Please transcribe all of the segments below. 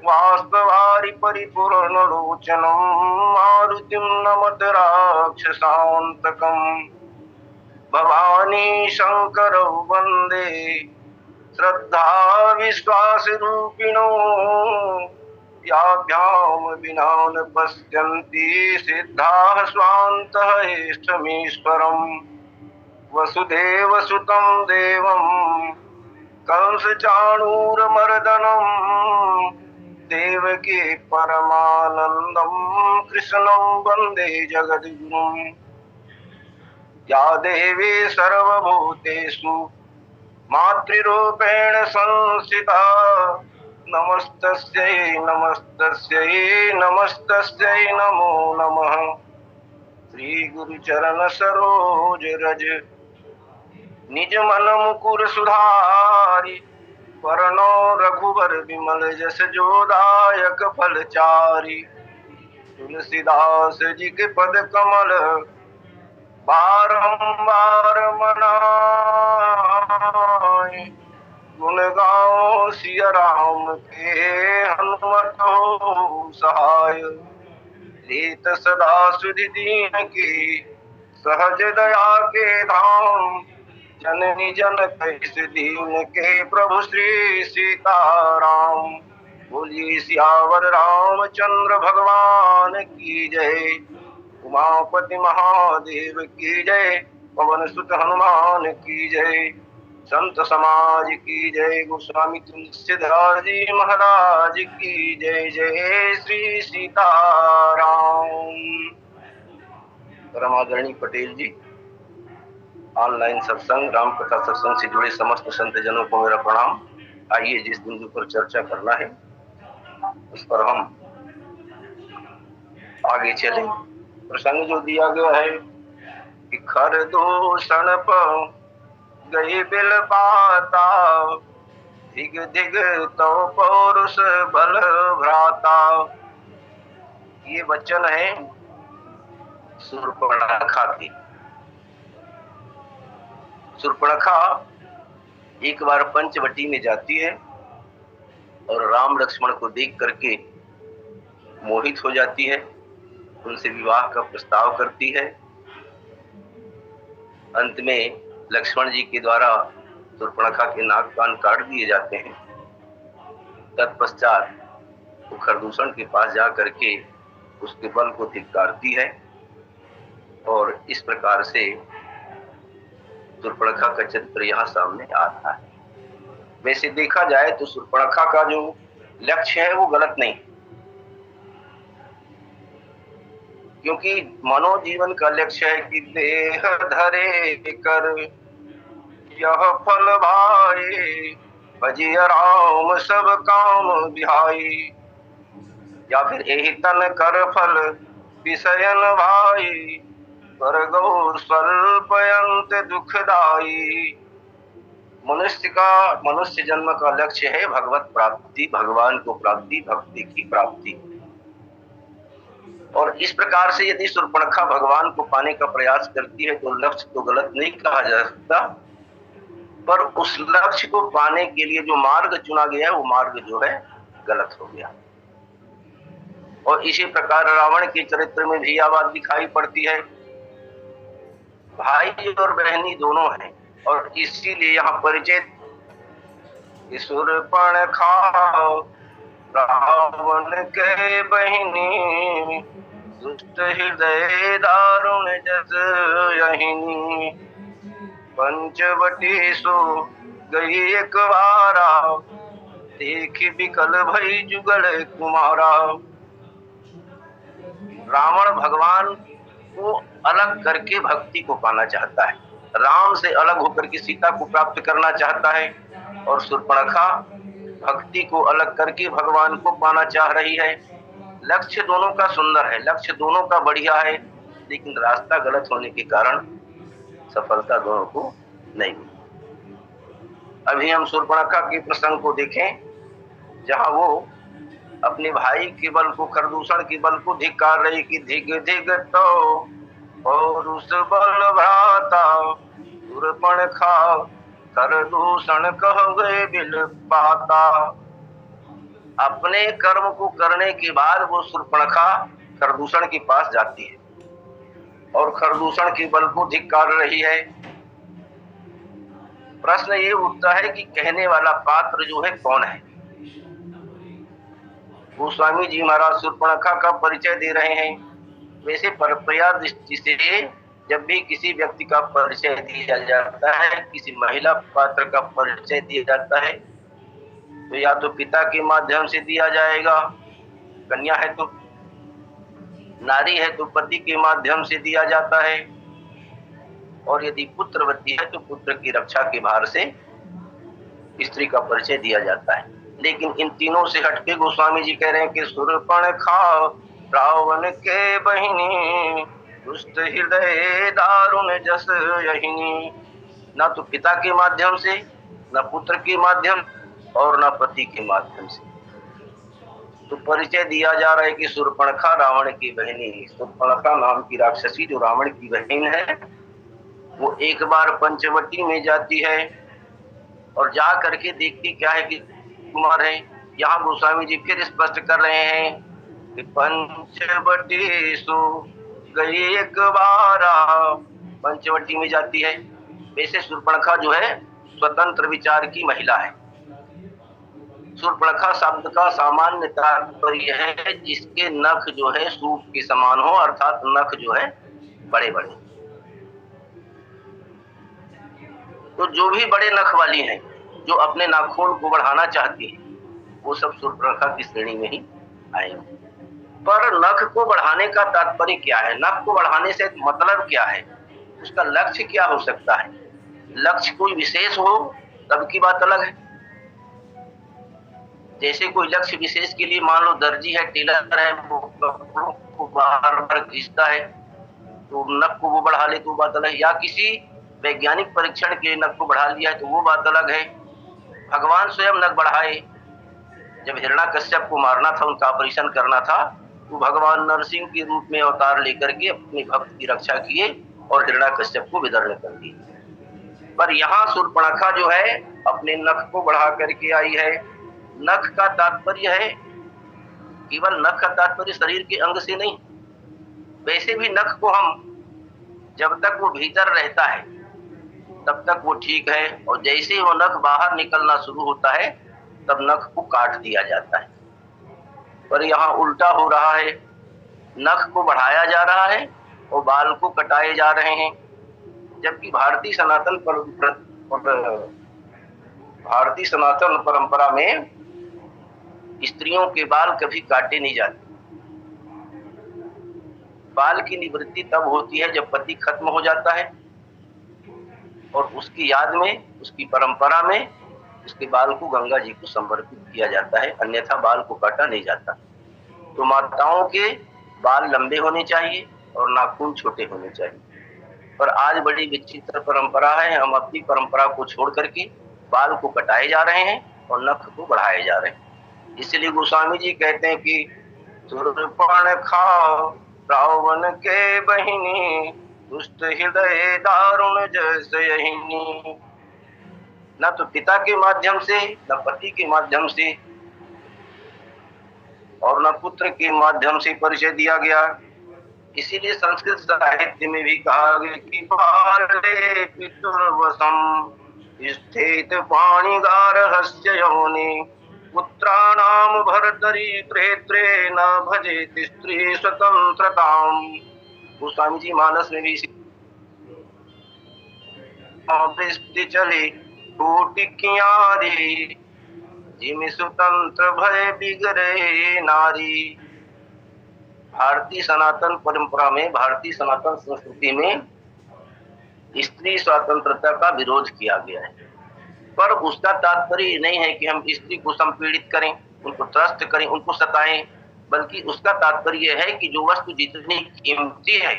वास्तवारि परिपूर्णलोचनं मारुतिं नमत राक्षसान्तकम् भवानी शंकरौ वन्दे श्रद्धा विश्वासरूपिणो याभ्यां विना न पश्यन्ति सिद्धाः स्वान्तः इष्टमीश्वरम् वसुदेवसुतं देवं कंसचाणूरमर्दनं देवकी परमानन्दं कृष्णं वन्दे जगद्गुरुम् या देवी सर्वभूतेषु मातृरूपेण संस्थिता नमस्तस्यै नमस्तस्यै नमस्तस्यै नमो नमः। श्री गुरुचरण सरोज रज निज मन मुकुर सुधारि वरनो रघुवर विमल जस जोदायक फलचारि तुलसीदास जी के पद कमल बारंबार मनाए गुण गाओ सिया राम के हनुमत हो सहाय लेत सदा सुधि दीन की सहज दया के धाम जननी जनक दीन के प्रभु श्री सीताराम। बोलिए सियावर रामचंद्र भगवान की जय। उमापति महादेव की जय। पवन सुत हनुमान की जय। संत समाज की जय। गोस्वामी तुलसीदास जी महाराज की जय। जय श्री सीताराम। परमादरणीय पटेल जी, ऑनलाइन सत्संग राम कथा सत्संग से जुड़े समस्त संत जनों को मेरा प्रणाम। आइए जिस बिंदु पर चर्चा करना है उस पर हम आगे चले। प्रसंग जो दिया गया है कि खर दूषण पर गई बिल पाता धिग धिग तो पौरुष बल भ्राता। ये वचन है शूर्पणखा की। शूर्पणखा एक बार पंचवटी में जाती है और राम लक्ष्मण को देख करके मोहित हो जाती है, उनसे विवाह का प्रस्ताव करती है। अंत में लक्ष्मण जी के द्वारा शूर्पणखा के नाक कान काट दिए जाते हैं। तत्पश्चात वो खरदूषण के पास जा करके उसके बल को धिक्कारती है और इस प्रकार से शूर्पणखा का चरित्र यहाँ सामने आता है। वैसे देखा जाए तो शूर्पणखा का जो लक्ष्य है वो गलत नहीं, क्योंकि मानव जीवन का लक्ष्य है कि देह धरे कर यह फल भाई भजिया राम सब काम बिहाई, या फिर यही तन कर फल विषयन भाई पर गौ स्वल्पयंत दुखदाई। मनुष्य जन्म का लक्ष्य है भगवत प्राप्ति, भगवान को प्राप्ति, भक्ति की प्राप्ति। और इस प्रकार से यदि शूर्पणखा भगवान को पाने का प्रयास करती है तो लक्ष्य तो गलत नहीं कहा जा सकता, पर उस लक्ष्य को पाने के लिए जो मार्ग चुना गया वो मार्ग जो है गलत हो गया। और इसी प्रकार रावण के चरित्र में भी यह बात दिखाई पड़ती है। भाई और बहनी दोनों हैं और इसीलिए यहाँ परिचय शूर्पणखा रावण के बहिनी दुष्ट हृदय दारुण जस यहिनी। पंचवटी सो गई एक बारा देखी बिकल भई जुगल कुमारा। रावण भगवान को अलग करके भक्ति को पाना चाहता है, राम से अलग होकर के सीता को प्राप्त करना चाहता है, और शूर्पणखा भक्ति को अलग करके भगवान को पाना चाह रही है। लक्ष्य दोनों का सुंदर है, लक्ष्य दोनों का बढ़िया है, लेकिन रास्ता गलत होने के कारण सफलता दोनों को नहीं मिली। अभी हम शूर्पणखा के प्रसंग को देखें, जहां वो अपने भाई के बल को, खरदूषण के बल को धिक्कार रही कि धिग धिग तो और उस बल भ्राता शूर्पणखा कर दूषण कह गए बिल पाता। अपने कर्म को करने के बाद वो शूर्पणखा खरदूषण के पास जाती है और खरदूषण के बल को धिक्कार रही है। प्रश्न ये उठता है कि कहने वाला पात्र जो है कौन है। गोस्वामी जी महाराज शूर्पणखा का परिचय दे रहे हैं। वैसे परंपरा दृष्टि से जब भी किसी व्यक्ति का परिचय दिया जाता है, किसी महिला पात्र का परिचय दिया जाता है, तो या तो पिता के माध्यम से दिया जाएगा, कन्या है तो, नारी है तो पति के माध्यम से दिया जाता है, और यदि पुत्रवती है तो पुत्र की रक्षा के भार से स्त्री का परिचय दिया जाता है। लेकिन इन तीनों से हटके गोस्वामी जी कह रहे हैं कि शूर्पणखा रावण के बहिनी, दुष्ट हृदय दारुण जस यहिनी। न तो पिता के माध्यम से, न पुत्र के माध्यम और न पति के माध्यम से तो परिचय दिया जा रहा है कि शूर्पणखा रावण की बहिनी। शूर्पणखा नाम की राक्षसी जो रावण की बहन है, वो एक बार पंचवटी में जाती है और जा करके देखती क्या है कि कुमार है। यहाँ गोस्वामी जी फिर स्पष्ट कर रहे हैं कि पंचवटी सो गई एक बार, पंचवटी में जाती है। वैसे शूर्पणखा जो है स्वतंत्र विचार की महिला है। शूर्पणखा शब्द का सामान्य तात्पर्य है जिसके नख जो है सूप के समान हो, अर्थात नख जो है बड़े बड़े। तो जो भी बड़े नख वाली हैं, जो अपने नाखून को बढ़ाना चाहती है, वो सब शूर्पणखा की श्रेणी में ही आएंगे। पर नख को बढ़ाने का तात्पर्य क्या है? नख को बढ़ाने से मतलब क्या है? उसका लक्ष्य क्या हो सकता है? लक्ष्य कोई विशेष हो तब की बात अलग है। जैसे कोई लक्ष्य विशेष के लिए, मान लो दर्जी है, टेलर है, वो कपड़ों को बार बार घिसता है तो नख को वो बढ़ा ले तो बात अलग है। या किसी वैज्ञानिक परीक्षण के नख को बढ़ा लिया है तो वो बात अलग है। भगवान स्वयं नख बढ़ाए। जब हिरण्याकश्यप को मारना था, उनका ऑपरेशन करना था, तो भगवान नरसिंह के रूप में अवतार लेकर के अपने भक्त की रक्षा किए और हिरण्याकश्यप को विदर्ण कर दिए। पर यहाँ शूर्पणखा जो है अपने नख को बढ़ा करके आई है। नख का तात्पर्य है, केवल नख का तात्पर्य शरीर के अंग से नहीं। वैसे भी नख को हम, जब तक वो भीतर रहता है तब तक वो ठीक है, और जैसे ही वो नख बाहर निकलना शुरू होता है तब नख को काट दिया जाता है। पर यहाँ उल्टा हो रहा है, नख को बढ़ाया जा रहा है और बाल को कटाए जा रहे हैं। जबकि भारतीय सनातन परंपरा में स्त्रियों के बाल कभी काटे नहीं जाते। बाल की निवृत्ति तब होती है जब पति खत्म हो जाता है और उसकी याद में, उसकी परंपरा में उसके बाल को गंगा जी को समर्पित किया जाता है, अन्यथा बाल को काटा नहीं जाता। तो माताओं के बाल लंबे होने चाहिए और नाखून छोटे होने चाहिए। पर आज बड़ी विचित्र परंपरा है, हम अपनी परंपरा को छोड़ करके बाल को कटाए जा रहे हैं और नख को बढ़ाए जा रहे हैं। इसलिए गोस्वामी जी कहते हैं कि शूर्पणखा रावण के बहिनी, दुष्ट हृदय दारुण जस यहिनी। न तो पिता के माध्यम से, न पति के माध्यम से और न पुत्र के माध्यम से परिचय दिया गया। इसीलिए संस्कृत साहित्य में भी कहा गया कि बाले पितुर्वसम स्थित पाणिगार हस्य योनि, पुत्राणाम भर्तरि प्रेत्रे न भजेति स्त्री स्वतंत्रताम। गोस्वामी जी मानस में भी चले कोटिकियारी, जिमि स्वतंत्र भय बिगड़े नारी। भारतीय सनातन परंपरा में, भारतीय सनातन संस्कृति में स्त्री स्वतंत्रता का विरोध किया गया है। पर उसका तात्पर्य नहीं है कि हम स्त्री को संपीड़ित करें, उनको त्रस्त करें, उनको सताएं, बल्कि उसका तात्पर्य है कि जो वस्तु जितनी कीमती है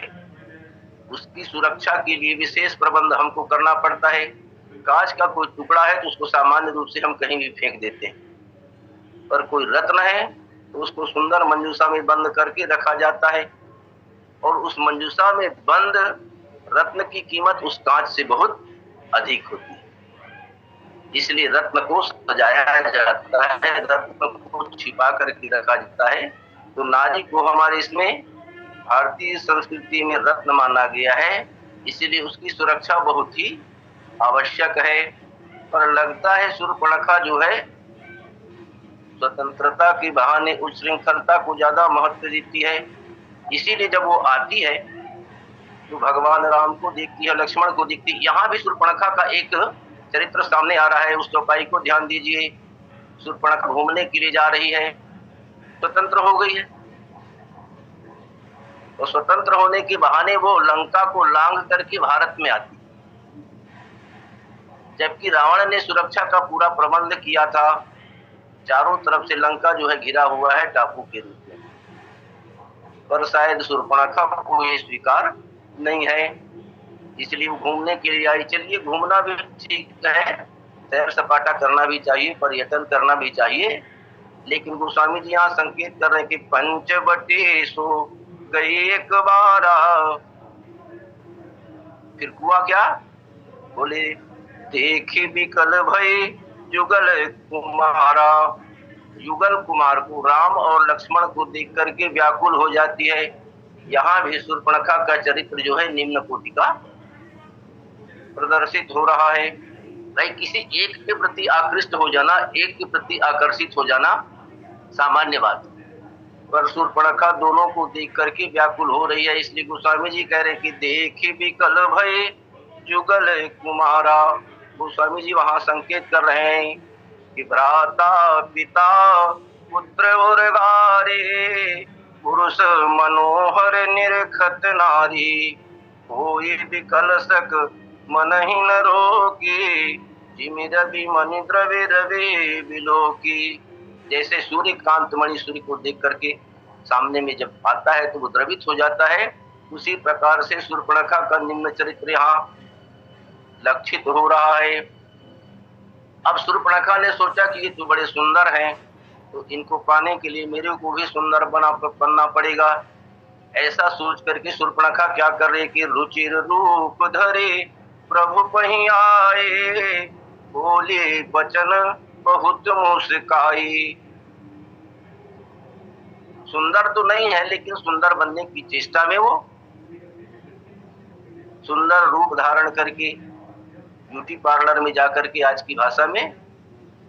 उसकी सुरक्षा के लिए विशेष प्रबंध हमको करना पड़ता है। कांच का कोई टुकड़ा है तो उसको सामान्य रूप से हम कहीं भी फेंक देते हैं, पर कोई रत्न है तो उसको सुंदर मंजूषा में बंद करके रखा जाता है, और उस मंजूषा में बंद रत्न की कीमत उस कांच से बहुत अधिक होती है। इसलिए रत्न को सजाया जाता है, रत्न को छिपा करके रखा जाता है। तो नारी को हमारे इसमें भारतीय संस्कृति में रत्न माना गया है, इसीलिए उसकी सुरक्षा बहुत ही आवश्यक है। पर लगता है शूर्पणखा जो है स्वतंत्रता के बहाने उच्छृंखलता को ज्यादा महत्व देती है। इसीलिए जब वो आती है तो भगवान राम को देखती है, लक्ष्मण को देखती है। यहाँ भी शूर्पणखा का एक चरित्र सामने आ रहा है, उस चौपाई को ध्यान दीजिए। शूर्पणखा घूमने के लिए जा रही है, स्वतंत्र हो गई है, तो स्वतंत्र होने के बहाने वो लंका को लांघ करके भारत में आती, जबकि रावण ने सुरक्षा का पूरा प्रबंध किया था। चारों तरफ से लंका जो है घिरा हुआ है टापू के रूप में, पर शायद शूर्पणखा को ये स्वीकार नहीं है, इसलिए वो घूमने के लिए आई। चलिए, घूमना भी ठीक है, सैर सपाटा करना भी चाहिए, पर्यटन करना भी चाहिए, लेकिन गोस्वामी जी यहाँ संकेत कर रहे हैं कि पंचवटी सो गई एक बार। फिर हुआ क्या? बोले देखी विकल भई युगल कुमारा। युगल कुमार को, राम और लक्ष्मण को देख करके व्याकुल हो जाती है। यहाँ भी शूर्पणखा का चरित्र जो है निम्न कोटि का प्रदर्शित हो रहा है। भाई, किसी एक के प्रति आकृष्ट हो जाना, एक के प्रति आकर्षित हो जाना सामान्य बात, पर शूर्पणखा दोनों को देख करके व्याकुल हो रही है। इसलिए गोस्वामी जी कह रहे हैं कि देखी विकल भय जुगल कुमारा। गोस्वामी जी वहां संकेत कर रहे हैं कि भ्राता पिता पुत्र और गारे पुरुष मनोहर निरखत नारी कोई विकल सक मन ही न रोकी जिमि रवि मणि द्रवे रवे बिलोकी। जैसे सूर्य कांत मणि सूर्य को देख करके सामने में जब आता है तो वो द्रवित हो जाता है, उसी प्रकार से शूर्पणखा का निम्न चरित्र यहाँ लक्षित हो रहा है। अब शूर्पणखा ने सोचा कि ये तो बड़े सुंदर हैं, तो इनको पाने के लिए मेरे को भी सुंदर बनना पड़ेगा। ऐसा सोच करके शूर्पणखा क्या कर रही कि रुचिर रूप धरे प्रभु पही आए बोले वचन बहुत मुस्काई। सुंदर तो नहीं है, लेकिन सुंदर बनने की चेष्टा में वो सुंदर रूप धारण करके ब्यूटी पार्लर में जाकर के, आज की भाषा में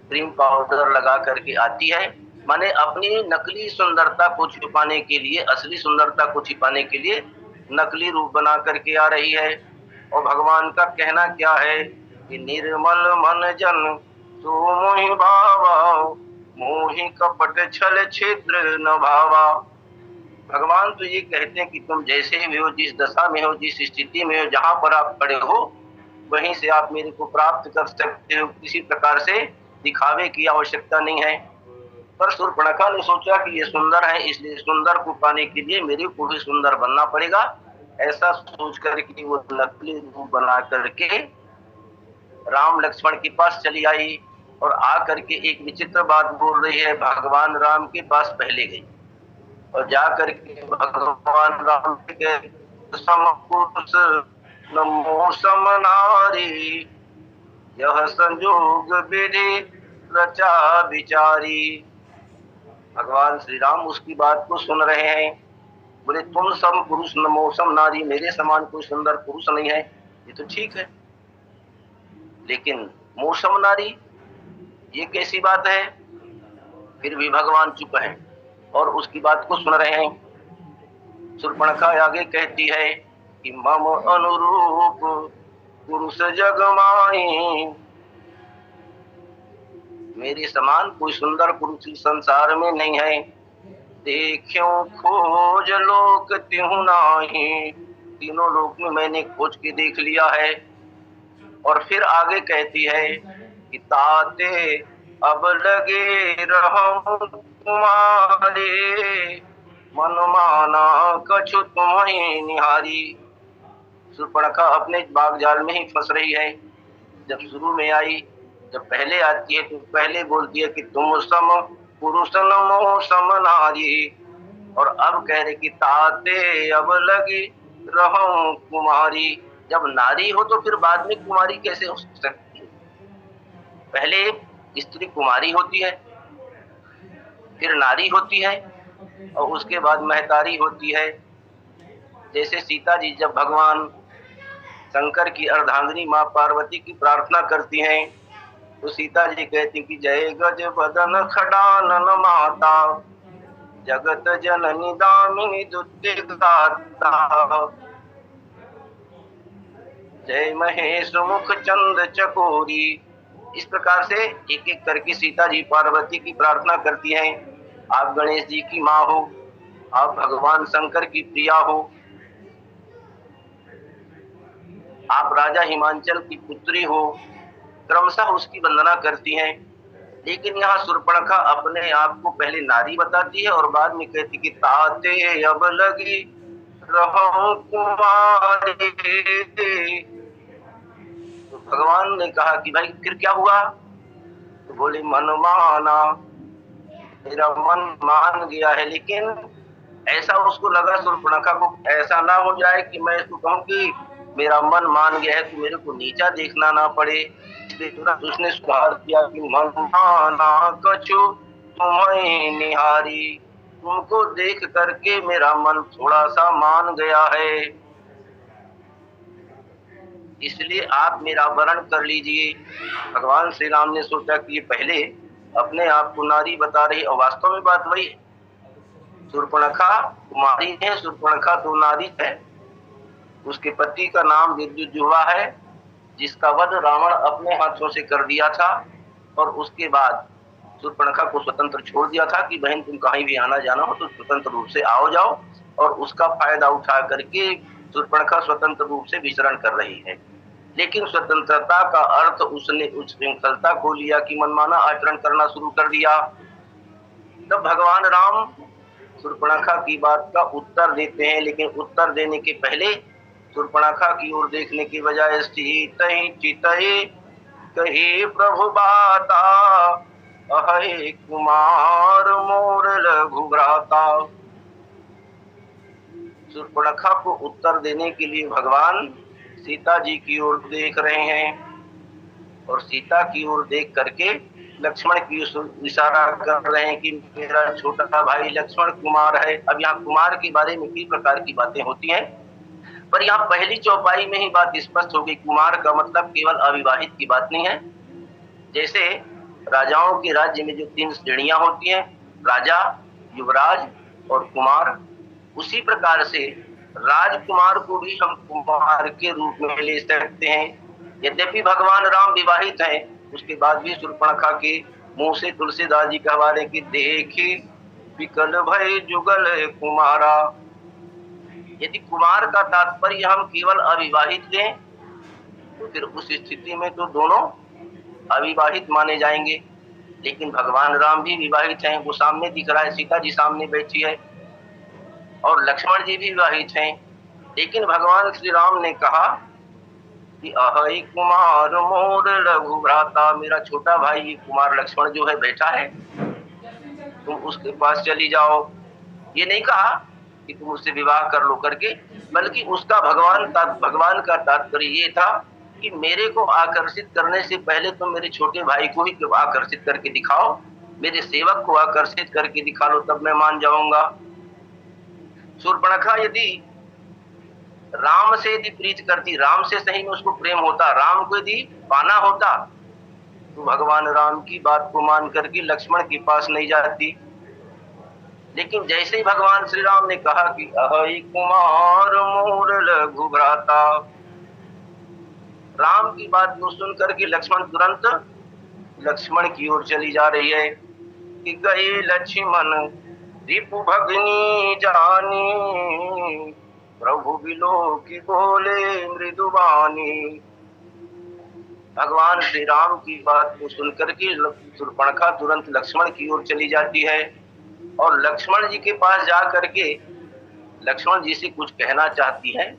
क्रीम पाउडर लगा करके आती है। माने अपनी नकली सुंदरता को छिपाने के लिए, असली सुंदरता को छिपाने के लिए नकली रूप बना करके आ रही है। और भगवान का कहना क्या है कि निर्मल मन जन सो मोहि भावा मोहि कपट छल छिद्र न भावा। भगवान तो ये कहते हैं कि तुम जैसे भी हो, जिस दशा में हो, जिस स्थिति में हो, जहां पर आप खड़े हो वहीं से आप मेरे को प्राप्त कर सकते हो, किसी प्रकार से दिखावे की आवश्यकता नहीं है। पर शूर्पणखा ने सोचा कि ये सुंदर है, इसलिए सुंदर को पाने के लिए मेरे को भी सुंदर बनना पड़ेगा। ऐसा सोच करके वो नकली रूप बना करके राम लक्ष्मण के पास चली आई और आ करके एक विचित्र बात बोल रही है। भगवान राम के पास पहले गई और जा करके भगवान राम के समपुरुष नमो समनारी यह संजोग विधि रचा विचारी। भगवान श्री राम उसकी बात को सुन रहे हैं। बोले तुम सम पुरुष नमो सम नारी, मेरे समान कोई सुंदर पुरुष नहीं है, ये तो ठीक है, लेकिन मोसम नारी ये कैसी बात है? फिर भी भगवान चुप है और उसकी बात को सुन रहे हैं। शूर्पणखा आगे कहती है कि मम अनुरूप पुरुष जग माही, मेरे समान कोई सुंदर पुरुष इस संसार में नहीं है। देखियो खोज लोक तिहु नाही, तीनों लोक में मैंने खोज के देख लिया है। और फिर आगे कहती है कि ताते अब लगे रहूं तुम्हारे मन माना कछु तुम्हें निहारी। शूर्पणखा अपने बाग जाल में ही फंस रही है। जब शुरू में आई, जब पहले आती है तो पहले बोलती है कि तुम सम पुरुष नमो सम नारी, और अब कह रहे कि ताते अब लगी रहूं कुमारी। जब नारी हो तो फिर बाद में कुमारी कैसे हो सकती है? पहले स्त्री कुमारी होती है, फिर नारी होती है और उसके बाद महतारी होती है। जैसे सीता जी जब भगवान शंकर की अर्धांगिनी माँ पार्वती की प्रार्थना करती हैं तो सीता जी कहती कि जय गज बदन खडानन माता जगत जननी दामिनी दुत्ते गाता जय महेश मुख चंद चकोरी। इस प्रकार से एक एक करके सीता जी पार्वती की प्रार्थना करती हैं। आप गणेश जी की माँ हो, आप भगवान शंकर की प्रिया हो, आप राजा हिमांचल की पुत्री हो, क्रमशः उसकी वंदना करती हैं। लेकिन यहाँ शूर्पणखा अपने आप को पहले नारी बताती है और बाद में कहती कि ताते अब लगी रहो कुमारी। तो भगवान ने कहा कि भाई फिर क्या हुआ? तो बोले मन माना, मेरा मन मान गया है। लेकिन ऐसा उसको लगा शूर्पणखा को ऐसा ना हो जाए कि मैं इसको कहूँ कि मेरा मन मान गया है तो मेरे को नीचा देखना ना पड़े, इसलिए तुरंत उसने सुधार किया कि मन माना कछु तुम्हें निहारी, तुमको देख करके मेरा मन थोड़ा सा मान गया है, इसलिए आप मेरा वरण कर लीजिए। भगवान श्री राम ने सोचा कि ये पहले अपने आप को नारी बता रही और वास्तव में बात वही। शूर्पणखा कुमारी है, शूर्पणखा तो नारी है। उसके पति का नाम विद्युज्जुवा है, जिसका वध रावण अपने हाथों से कर दिया था और उसके बाद शूर्पणखा को स्वतंत्र छोड़ दिया था कि बहन तुम कहीं भी आना जाना हो तो स्वतंत्र रूप से आओ जाओ, और उसका फायदा उठा करके शूर्पणखा स्वतंत्र रूप से विचरण कर रही है। लेकिन स्वतंत्रता का अर्थ उसने उस श्रृंखलता को लिया कि मनमाना आचरण करना शुरू कर दिया। तब भगवान राम शूर्पणखा की बात का उत्तर देते हैं, लेकिन उत्तर देने के पहले शूर्पणखा की ओर देखने की बजाय सीतहि चितहि कही प्रभु बाता अहे कुमार मोर लघु भ्राता। शूर्पणखा को उत्तर देने के लिए भगवान सीता जी की ओर देख रहे हैं और सीता की ओर देख करके लक्ष्मण की इशारा कर रहे हैं कि मेरा छोटा भाई लक्ष्मण कुमार है। अब यहाँ कुमार के बारे में कई प्रकार की बातें होती हैं, पर यहाँ पहली चौपाई में ही बात स्पष्ट हो गई। कुमार का मतलब केवल अविवाहित की बात नहीं है। जैसे राजाओं के राज्य में जो 3 श्रेणियां होती हैं, राजा, युवराज और कुमार, उसी प्रकार से राजकुमार को भी हम कुमार के रूप में ले सकते हैं। यद्यपि भगवान राम विवाहित हैं, उसके बाद भी शूर्पणखा के मुंह से तुलसीदास जी कहवा रहे कि देखी विकल भय जुगल कुमारा। यदि कुमार का तात्पर्य हम केवल अविवाहित लें तो फिर उस स्थिति में तो दोनों अविवाहित माने जाएंगे। लेकिन भगवान राम भी विवाहित हैं, वो सामने दिख रहा है, सीता जी सामने बैठी है और लक्ष्मण जी भी विवाहित हैं। लेकिन भगवान श्री राम ने कहा कि अहि कुमार मोर लघु भ्राता, मेरा छोटा भाई कुमार लक्ष्मण जो है बैठा है, तुम उसके पास चली जाओ। ये नहीं कहा कि तुम उससे विवाह कर लो करके, बल्कि उसका भगवान का तात्पर्य ये था कि मेरे को आकर्षित करने से पहले तुम मेरे छोटे भाई को ही आकर्षित करके दिखाओ, मेरे सेवक को आकर्षित करके दिखा लो, तब मैं मान जाऊंगा। शूर्पणखा यदि राम से यदि प्रीत करती, राम से सही में उसको प्रेम होता, राम को यदि पाना होता तो भगवान राम की बात को मान करके लक्ष्मण के पास नहीं जाती। लेकिन जैसे ही भगवान श्री राम ने कहा कि अहि कुमार मोर लघु भ्राता, राम की बात को सुन करके लक्ष्मण तुरंत लक्ष्मण की ओर चली जा रही है कि गए लक्ष्मण रिपु भगनी जानी, प्रभु बिलो की बोले मृदुबानी। भगवान श्री राम की बात को सुनकर के शूर्पणखा तुरंत लक्ष्मण की ओर चली जाती है और लक्ष्मण जी के पास जा करके लक्ष्मण जी से कुछ कहना चाहती है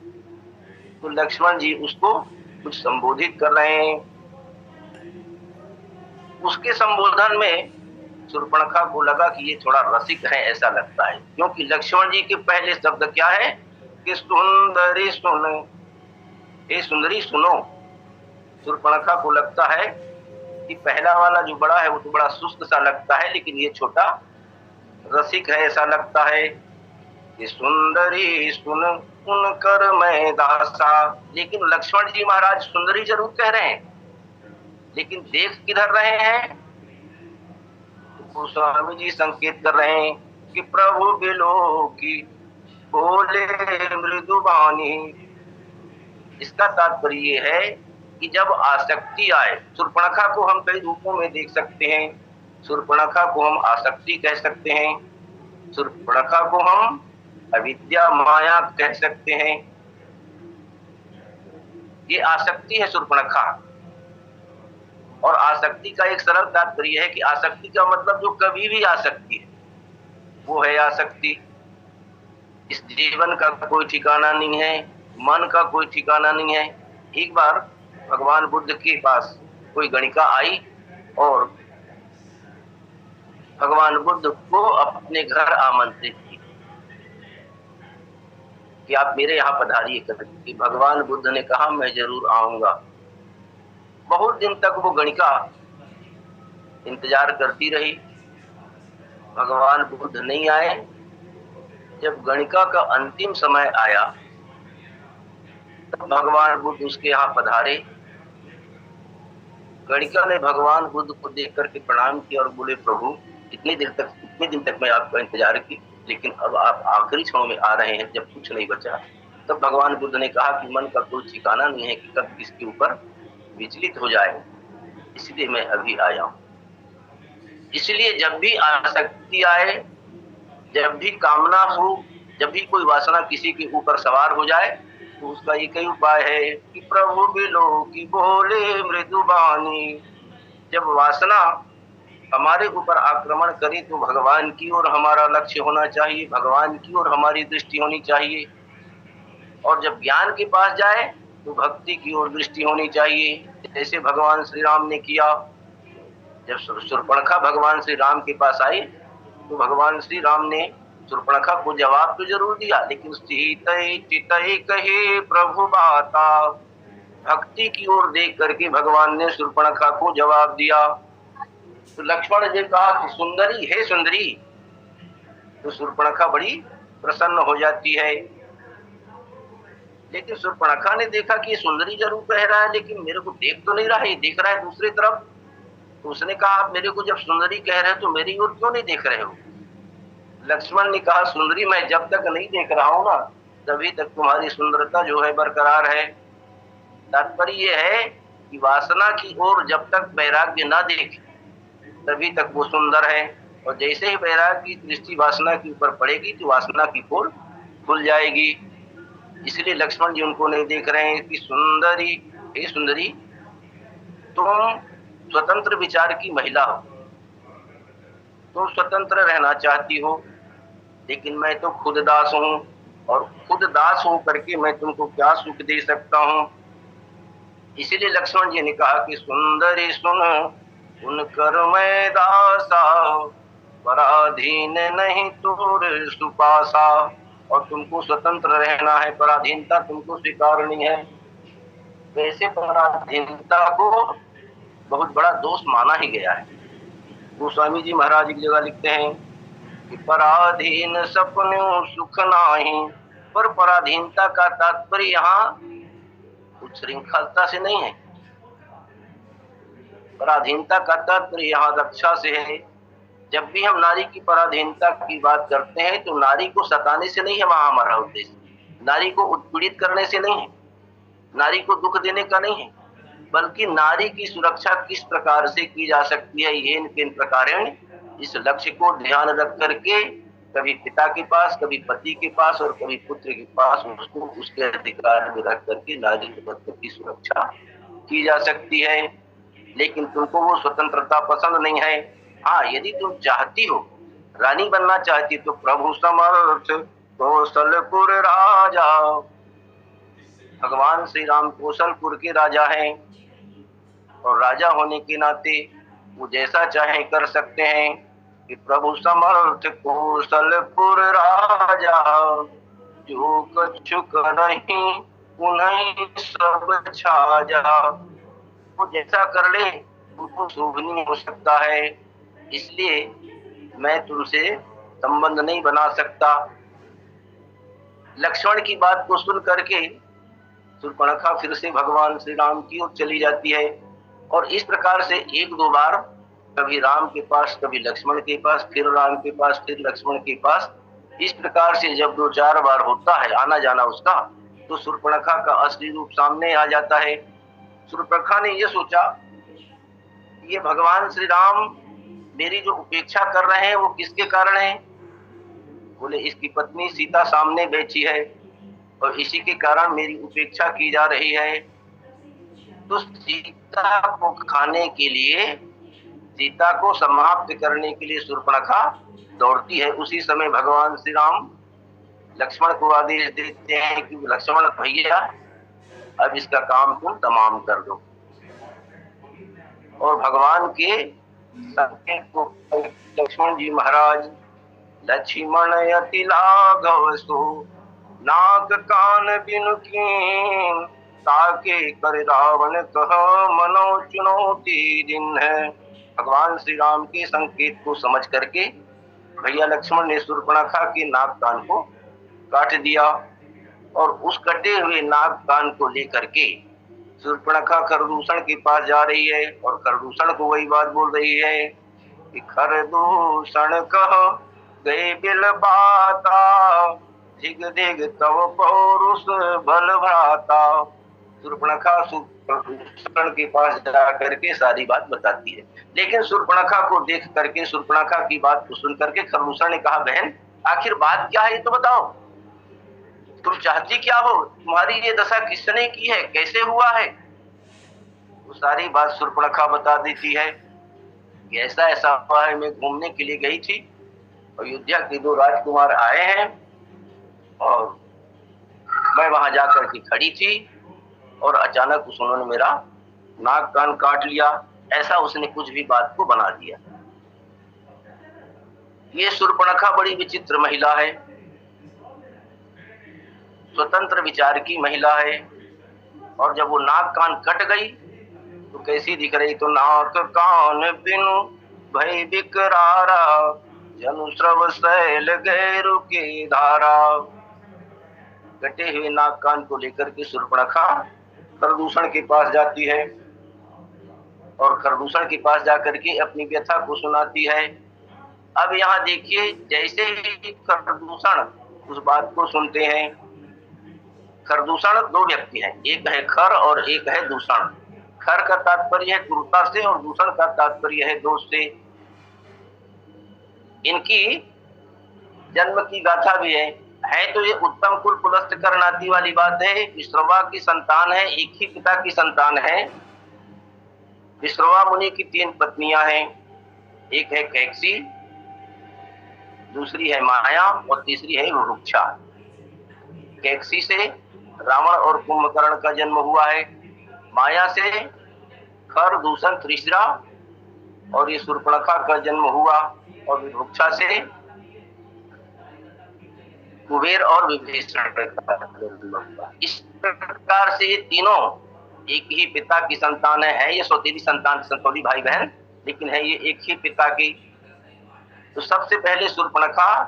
तो लक्ष्मण जी उसको कुछ संबोधित कर रहे हैं। उसके संबोधन में शूर्पणखा को लगा कि ये थोड़ा रसिक है, ऐसा लगता है, क्योंकि लक्ष्मण जी के पहले शब्द क्या है कि सुंदरी सुन, हे सुंदरी सुनो। शूर्पणखा को लगता है कि पहला वाला जो बड़ा है वो तो बड़ा सुस्त सा लगता है, लेकिन ये छोटा रसिक है, ऐसा लगता है कि सुंदरी सुन सुनकर मैं दासा। लेकिन लक्ष्मण जी महाराज सुंदरी जरूर कह रहे हैं, लेकिन देख किधर रहे हैं? गोस्वामी जी संकेत कर रहे हैं कि प्रभु बिलो की बोले मृदुबानी। इसका तात्पर्य ये है कि जब आसक्ति आए, शूर्पणखा को हम कई रूपों में देख सकते हैं। शूर्पणखा को हम आसक्ति कह सकते हैं, शूर्पणखा को हम अविद्या माया कह सकते हैं। ये आसक्ति है शूर्पणखा। और आसक्ति का एक सरल तात्पर्य है कि आसक्ति का मतलब जो कभी भी आ सकती है, वो है आसक्ति। इस जीवन का कोई ठिकाना नहीं है, मन का कोई ठिकाना नहीं है। एक बार भगवान बुद्ध के पास कोई गणिका आई और भगवान बुद्ध को अपने घर आमंत्रित की कि आप मेरे यहाँ पधारिए करके। भगवान बुद्ध ने कहा मैं जरूर आऊंगा। बहुत दिन तक वो गणिका इंतजार करती रही, भगवान बुद्ध नहीं आए। जब गणिका का अंतिम समय आया तब भगवान बुद्ध उसके यहाँ पधारे। गणिका ने भगवान बुद्ध को देख करके प्रणाम किया और बोले प्रभु इतने दिन तक मैं आपका इंतजार की, लेकिन अब आप आखिरी क्षणों में आ रहे हैं जब कुछ नहीं बचा। तब भगवान बुद्ध ने कहा कि मन का कोई ठिकाना नहीं है कि कब किसके ऊपर विचलित हो जाए, इसलिए मैं अभी आया हूं। इसलिए जब भी आसक्ति आए, जब भी कामना हो, जब भी कोई वासना किसी के ऊपर सवार हो जाए, तो उसका एक ही उपाय है कि प्रभु बिलो की बोले मृदुबानी। जब वासना हमारे ऊपर आक्रमण करे तो भगवान की ओर हमारा लक्ष्य होना चाहिए, भगवान की ओर हमारी दृष्टि होनी चाहिए। और जब ज्ञान के पास जाए तो भक्ति की ओर दृष्टि होनी चाहिए, जैसे भगवान श्री राम ने किया। जब शूर्पणखा भगवान श्री राम के पास आई तो भगवान श्री राम ने शूर्पणखा को जवाब तो जरूर दिया, लेकिन सीतई चितई कहे प्रभु बाता। भक्ति की ओर देख करके भगवान ने शूर्पणखा को जवाब दिया। तो लक्ष्मण जी कहा कि सुंदरी है सुंदरी, तो शूर्पणखा बड़ी प्रसन्न हो जाती है। लेकिन शूर्पणखा ने देखा कि ये सुंदरी जरूर कह रहा है, लेकिन मेरे को देख तो नहीं रहा है, देख रहा है दूसरी तरफ। तो उसने कहा आप मेरे को जब सुंदरी कह रहे हो तो मेरी ओर क्यों नहीं देख रहे हो? लक्ष्मण ने कहा सुंदरी मैं जब तक नहीं देख रहा हूं ना, तभी तक तुम्हारी सुंदरता जो है बरकरार है। तात्पर्य ये है कि वासना की ओर जब तक वैराग्य ना देखे तभी तक वो सुंदर है, और जैसे ही वैराग्य की दृष्टि वासना के ऊपर पड़ेगी तो वासना की पोल खुल जाएगी। इसलिए लक्ष्मण जी उनको नहीं देख रहे हैं कि सुंदरी हे सुंदरी, तुम स्वतंत्र विचार की महिला हो, तुम स्वतंत्र रहना चाहती हो, लेकिन मैं तो खुद दास हूं, और खुद दास हो करके मैं तुमको क्या सुख दे सकता हूं। इसीलिए लक्ष्मण जी ने कहा कि सुंदरी सुन उनकर मैं दासा, पराधीन नहीं तोर सुपासा। और तुमको स्वतंत्र रहना है, पराधीनता तुमको स्वीकारनी है। वैसे पराधीनता को बहुत बड़ा दोष माना ही गया है। गोस्वामी जी महाराज एक जगह लिखते हैं कि पराधीन सपनों सुख नाही। पर पराधीनता का तात्पर्य यहाँ उच्छृंखलता से नहीं है, पराधीनता का तात्पर्य यहाँ रक्षा से है। जब भी हम नारी की पराधीनता की बात करते हैं तो नारी को सताने से नहीं है वहां हमारा उद्देश्य, नारी को उत्पीड़ित करने से नहीं है, नारी को दुख देने का नहीं है, बल्कि नारी की सुरक्षा किस प्रकार से की जा सकती है, ये किन प्रकारेण, इस लक्ष्य को ध्यान रख करके कभी पिता के पास, कभी पति के पास और कभी पुत्र के पास उसको उसके अधिकार में रख करके नारी की सुरक्षा की जा सकती है। लेकिन तुमको वो स्वतंत्रता पसंद नहीं है। हाँ, यदि तुम चाहती हो, रानी बनना चाहती तो प्रभु समर्थ कौशलपुर राजा। भगवान श्री राम कौशलपुर के राजा हैं, और राजा होने के नाते वो जैसा चाहे कर सकते हैं कि प्रभु समर्थ कौशलपुर राजा, जो कछुक नहीं उन्हें सब छाजा। वो जैसा कर ले, तुमको शुभ नहीं हो सकता है, इसलिए मैं तुमसे संबंध नहीं बना सकता। लक्ष्मण की बात को सुन करके शूर्पणखा फिर से भगवान श्री राम की ओर चली जाती है और इस प्रकार से एक दो बार कभी राम के पास, कभी लक्ष्मण के पास, फिर राम के पास, फिर लक्ष्मण के पास, इस प्रकार से जब 2-4 बार होता है आना जाना उसका, तो शूर्पणखा का असली रूप सामने आ जाता है। शूर्पणखा ने यह सोचा, ये भगवान श्री राम मेरी जो उपेक्षा कर रहे हैं वो किसके कारण है? बोले इसकी पत्नी सीता सामने बैठी है और इसी के कारण मेरी उपेक्षा की जा रही है। तो सीता को खाने के लिए, सीता को समाप्त करने के लिए शूर्पणखा दौड़ती है। उसी समय भगवान श्री राम लक्ष्मण को आदेश देते हैं कि लक्ष्मण भैया अब इसका काम तुम तमाम कर दो। और भगवान के संकेत को लक्ष्मण जी महाराज, लक्ष्मण अति लाघव सो नाक कान बिनु कीन, ताके कर रावण कह मनो चुनौती दिन है। भगवान श्री राम के संकेत को समझ करके भैया लक्ष्मण ने शूर्पणखा के नाक कान को काट दिया और उस कटे हुए नाक कान को लेकर के शूर्पणखा खरदूषण के पास जा रही है और खरदूषण को वही बात बोल रही है कि खरदूषण कह गए बिल बाता, धिग धिग तव पौरुष बल भ्राता। शूर्पणखा खरदूषण के पास जा करके सारी बात बताती है, लेकिन शूर्पणखा को देख करके, शूर्पणखा की बात को सुन करके खरदूषण ने कहा, बहन आखिर बात क्या है ये तो बताओ, तुम चाहती क्या हो, तुम्हारी ये दशा किसने की है, कैसे हुआ है? वो सारी बात शूर्पणखा बता देती है कि ऐसा ऐसा हुआ है, मैं घूमने के लिए गई थी, अयोध्या के 2 राजकुमार आए हैं और मैं वहां जाकर के खड़ी थी और अचानक उन्होंने मेरा नाक कान काट लिया। ऐसा उसने कुछ भी बात को बना दिया। ये शूर्पणखा बड़ी विचित्र महिला है, स्वतंत्र विचार की महिला है। और जब वो नाक कान कट गई तो कैसी दिख रही? तो नाक कान बिनु भय विकरारा, जनु श्रव शैल गैरु की धारा। कटे हुए नाक कान को लेकर के शूर्पणखा खरदूषण के पास जाती है और खरदूषण के पास जाकर के अपनी व्यथा को सुनाती है। अब यहाँ देखिए, जैसे ही खरदूषण उस बात को सुनते हैं, खरदूषण 2 व्यक्ति हैं, एक है खर और एक है दूषण। खर का तात्पर्य है क्रूरता से और दूषण का तात्पर्य है दोष से। इनकी जन्म की गाथा भी है तो ये उत्तम कुल पुलस्त करनाती वाली बात है। विश्रवा की संतान है, एक ही पिता की संतान है। विश्रवा मुनि की 3 पत्नियां हैं, एक है कैकसी, दूसरी है माया और तीसरी है वृक्षा। कैकसी से रावण और कुंभकर्ण का जन्म हुआ है, माया से खर दूषण त्रिशिरा और ये शूर्पणखा का जन्म हुआ और वृक्षा से कुबेर और विभीषण का जन्म हुआ। इस प्रकार से ये तीनों एक ही पिता की संतान है। ये सौतेली संतान, संतोली भाई बहन, लेकिन है ये एक ही पिता की। तो सबसे पहले शूर्पणखा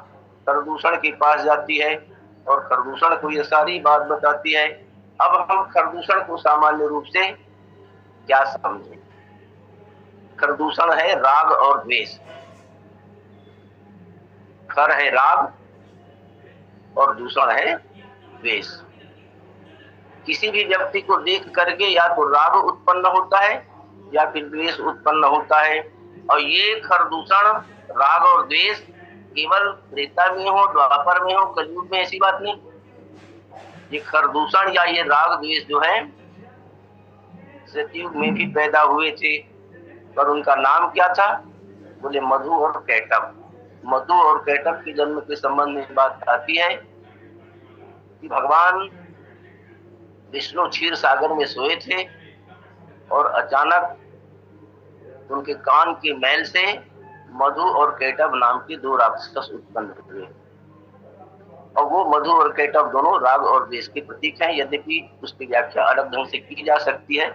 खरदूषण के पास जाती है और खरदूषण को ये सारी बात बताती है। अब हम खरदूषण को सामान्य रूप से क्या समझें? खरदूषण है राग और द्वेष। खर है राग और दूषण है द्वेष। किसी भी व्यक्ति को देख करके या तो राग उत्पन्न होता है या फिर द्वेष उत्पन्न होता है। और ये खरदूषण, राग और द्वेष केवल त्रेता में हो, द्वापर में हो, कलयुग में ऐसी बात नहीं। ये खरदूषण या ये राग द्वेष जो है सतयुग में भी पैदा हुए थे, पर उनका नाम क्या था? बोले मधु और कैटभ। मधु और कैटभ के जन्म के संबंध में बात आती है कि भगवान विष्णु क्षीर सागर में सोए थे और अचानक उनके कान के मैल से मधु और कैटभ नाम के 2 राक्षस उत्पन्न हुए। और वो मधु और कैटभ दोनों राग और द्वेष के प्रतीक हैं। यद्यपि उसकी व्याख्या अलग ढंग से की जा सकती है,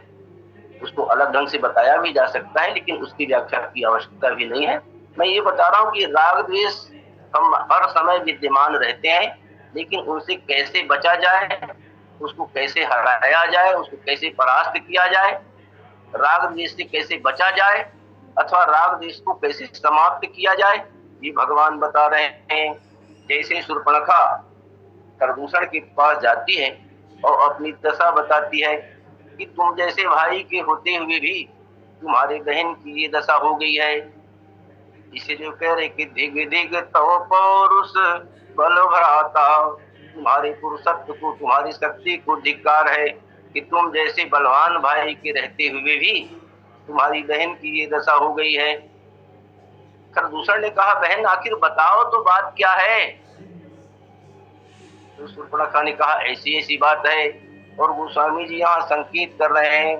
उसको अलग ढंग से बताया भी जा सकता है, लेकिन उसकी व्याख्या की आवश्यकता भी नहीं है। मैं ये बता रहा हूँ कि राग द्वेष हम हर समय विद्यमान रहते हैं, लेकिन उनसे कैसे बचा जाए, उसको कैसे हराया जाए, उसको कैसे परास्त किया जाए, राग द्वेष से कैसे बचा जाए अथवा राग द्वेष को कैसे समाप्त किया जाए, ये भगवान बता रहे हैं। जैसे शूर्पणखा खरदूषण के पास जाती है और अपनी दशा बताती है कि तुम जैसे भाई के होते हुए भी तुम्हारे बहन की ये दशा हो गई है। इसलिए कह रहे कि धिग धिग तो पौरुष बल भराता, तुम्हारे पुरुषत्व को, तुम्हारी शक्ति को धिक्कार है कि तुम जैसे बलवान भाई के रहते हुए भी तुम्हारी बहन की ये दशा हो गई है। खरदूषण ने कहा, बहन आखिर बताओ तो बात क्या है। तो शूर्पणखा ने कहा, ऐसी ऐसी बात है। और गोस्वामी जी यहाँ संकेत कर रहे हैं,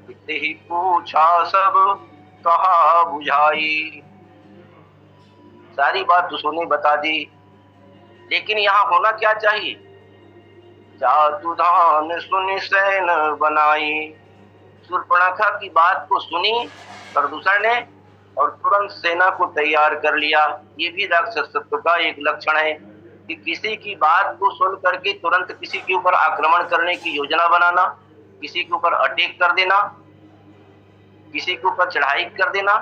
इतने ही पूछा सब कहा बुझाई। सारी बात उसने बता दी, लेकिन यहाँ होना क्या चाहिए, जातु धान सुनि सैन बनाई। शूर्पणखा की बात को सुनी खरदूषण ने और तुरंत सेना को तैयार कर लिया। ये भी राक्षसत्व का एक लक्षण है कि किसी की बात को सुन करके तुरंत किसी के ऊपर आक्रमण करने की योजना बनाना, किसी के ऊपर अटैक कर देना, किसी के ऊपर चढ़ाई कर देना,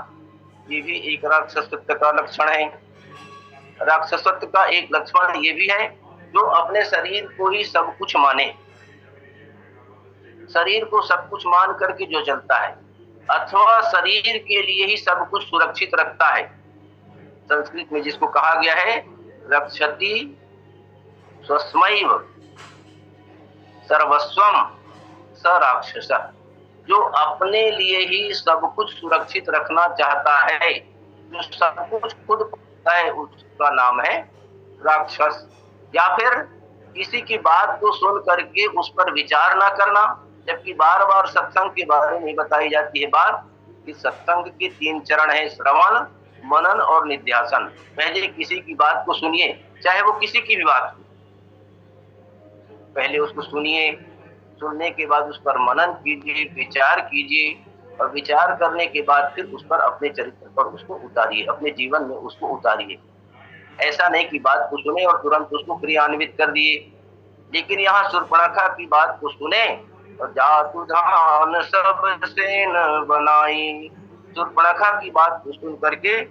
ये भी एक राक्षसत्व का लक्षण है। राक्षसत्व का एक लक्षण ये भी है जो अपने शरीर को ही सब कुछ माने, शरीर को सब कुछ मान करके जो चलता है अथवा शरीर के लिए ही सब कुछ सुरक्षित रखता है। संस्कृत में जिसको कहा गया है रक्षति स्वस्मैव सर्वस्वम स राक्षस, जो अपने लिए ही सब कुछ सुरक्षित रखना चाहता है, जो सब कुछ खुद पाता है, उसका नाम है राक्षस। या फिर किसी की बात को सुन करके उस पर विचार ना करना, जबकि बार बार सत्संग के बारे में बताई जाती है बात कि सत्संग के 3 चरण है, श्रवण, मनन और निध्यासन। पहले किसी की बात को सुनिए, चाहे वो किसी की भी बात हो, पहले उसको सुनिए, सुनने के बाद उस पर मनन कीजिए, विचार कीजिए और विचार करने के बाद फिर उस पर अपने चरित्र पर उसको उतारिए, अपने जीवन में उसको उतारिए। ऐसा नहीं कि बात को सुने और तुरंत उसको क्रियान्वित कर दिए। लेकिन यहाँ शूर्पणखा की बात को सुने और जातु धान सब सेन बनाई। शूर्पणखा की बात को सुन करके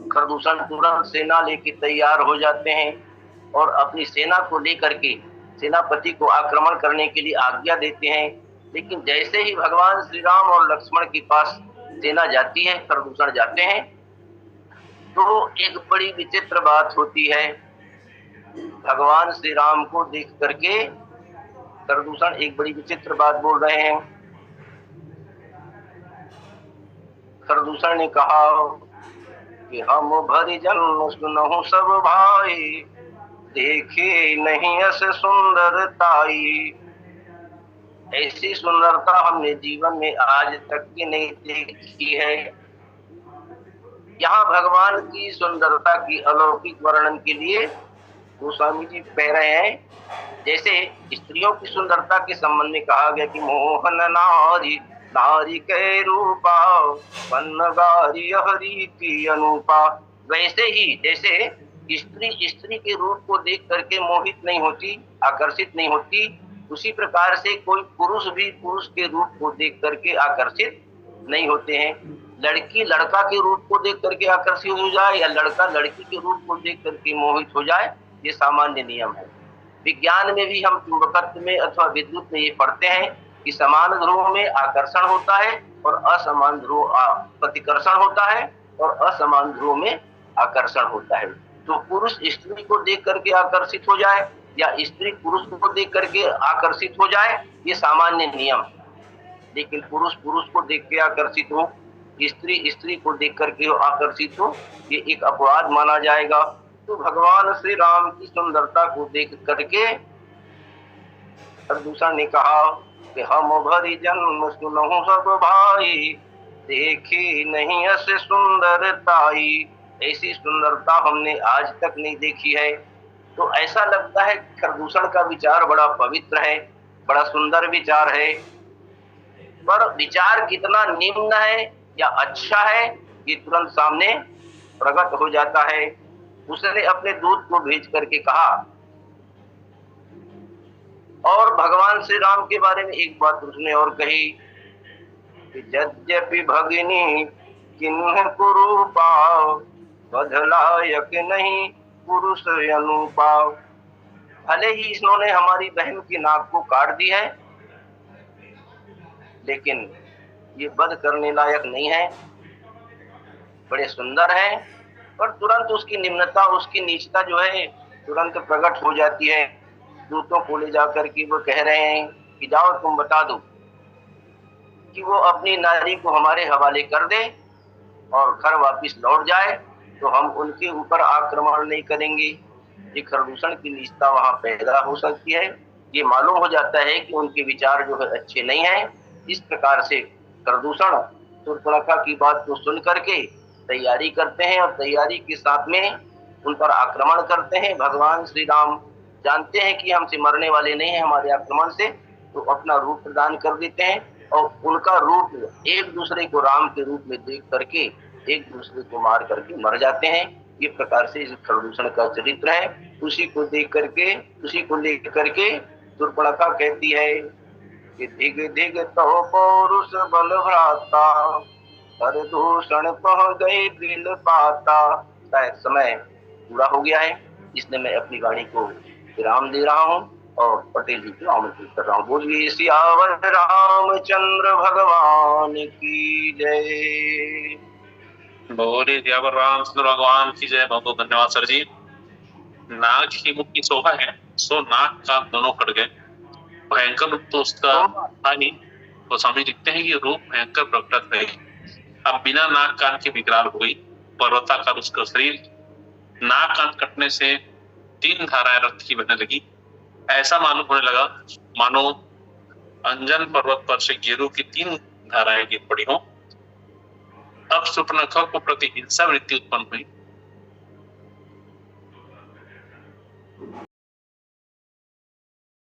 खरदूषण तुरंत सेना लेके तैयार हो जाते हैं और अपनी सेना को लेकर के सेनापति को आक्रमण करने के लिए आज्ञा देते हैं। लेकिन जैसे ही भगवान श्री राम और लक्ष्मण के पास सेना जाती है, खरदूषण जाते हैं, तो एक बड़ी विचित्र बात होती है। भगवान श्री राम को देख करके खरदूषण एक बड़ी विचित्र बात बोल रहे हैं। खरदूषण ने कहा कि हम भरी जन्म सुनहु सब भाई, देखे नहीं ऐसे सुंदरताई। ऐसी सुंदरता हमने जीवन में आज तक की नहीं देखी है। यहाँ भगवान की सुंदरता की अलौकिक वर्णन के लिए गोस्वामी जी कह रहे हैं, जैसे स्त्रियों की सुंदरता के संबंध में कहा गया कि मोहन नारी नारी के रूपा वनगारी हरि की अनुपा, वैसे ही जैसे स्त्री के रूप को देख करके मोहित नहीं होती, आकर्षित नहीं होती, उसी प्रकार से कोई पुरुष भी पुरुष के रूप को देख करके आकर्षित नहीं होते हैं। लड़की लड़का के रूप को देख करके आकर्षित हो जाए या लड़का लड़की के रूप को देख करके मोहित हो जाए, ये सामान्य नियम है। विज्ञान में भी हम चुंबकत्व में अथवा विद्युत में ये पढ़ते हैं कि समान ध्रुव में आकर्षण होता है और असमान ध्रुव प्रतिकर्षण होता है और असमान ध्रुव में आकर्षण होता है। तो पुरुष स्त्री को देख करके आकर्षित हो जाए या स्त्री पुरुष को देख करके आकर्षित हो जाए, ये सामान्य नियम है। लेकिन पुरुष पुरुष को देख के आकर्षित हो, स्त्री स्त्री को देख करके आकर्षित हो, ये एक अपवाद माना जाएगा। तो भगवान श्री राम की सुंदरता को देख करके खरदूषण ने कहा कि हम भरी जन्म सुनहु सब भाई, देखी नहीं ऐसे सुंदरताई। ऐसी सुंदरता हमने आज तक नहीं देखी है। तो ऐसा लगता है खरदूषण का विचार बड़ा पवित्र है, बड़ा सुंदर विचार है। पर विचार कितना निम्न है या अच्छा है ये तुरंत सामने प्रकट हो जाता है। उसने अपने दूत को भेज करके कहा। और भगवान श्री राम के बारे में एक बात उसने और कही कि यद्यपि भगिनी किन्ह कुरु पाव, बधलायक नहीं पुरुष अनुपाव। भले ही इन्होंने हमारी बहन की नाक को काट दी है, लेकिन ये वध करने लायक नहीं है। बड़े सुंदर है, पर तुरंत उसकी निम्नता, उसकी नीचता जो है तुरंत प्रकट हो जाती है। दूतों को ले जाकर के वो कह रहे हैं कि जाओ तुम बता दो कि वो अपनी नारी को हमारे हवाले कर दे और घर वापस लौट जाए, तो हम उनके ऊपर आक्रमण नहीं करेंगे। ये खरदूषण की नीचता वहां पैदा हो सकती है। ये मालूम हो जाता है कि उनके विचार जो है अच्छे नहीं है। इस प्रकार से खरदूषण शूर्पणखा की बात को सुन करके तैयारी करते हैं और तैयारी के साथ में उन पर आक्रमण करते हैं। भगवान श्री राम जानते हैं कि हमसे मरने वाले नहीं हैं हमारे आक्रमण से, तो अपना रूप प्रदान कर देते हैं और उनका रूप एक दूसरे को राम के रूप में देख करके एक दूसरे को मार करके मर जाते हैं। ये प्रकार से इस खरदूषण का चरित्र है। उसी को देख करके, उसी को लेकर करके शूर्पणखा कहती है कि धिग धिग तो पौरुष बल भ्राता, खरदूषण पह गए बिल पाता। शायद समय पूरा हो गया है, इसलिए मैं अपनी वाणी को विराम दे रहा हूँ और पटेल जी को आमंत्रित कर रहा हूँ। बोलिए सियावर रामचंद्र भगवान की जय। बोलिए सियावर रामचंद्र भगवान की जय। बहुत बहुत धन्यवाद सर जी। नाग ही मुख की शोभा है, सो नाग का दोनों कट गए। भयंकर रूप तो उसका था ही, तो स्वामी लिखते हैं कि रूप भयंकर प्रकट है। अब बिना नाक कान के विकराल हो गई, पर्वताकार उसका शरीर। नाक कान कटने से 3 धाराएं रक्त की बहने लगी। ऐसा मालूम होने लगा मानो अंजन पर्वत पर से गेरू की 3 धाराएं गिर पड़ी हो। अब शूर्पणखा को प्रति हिंसा वृत्ति उत्पन्न हुई।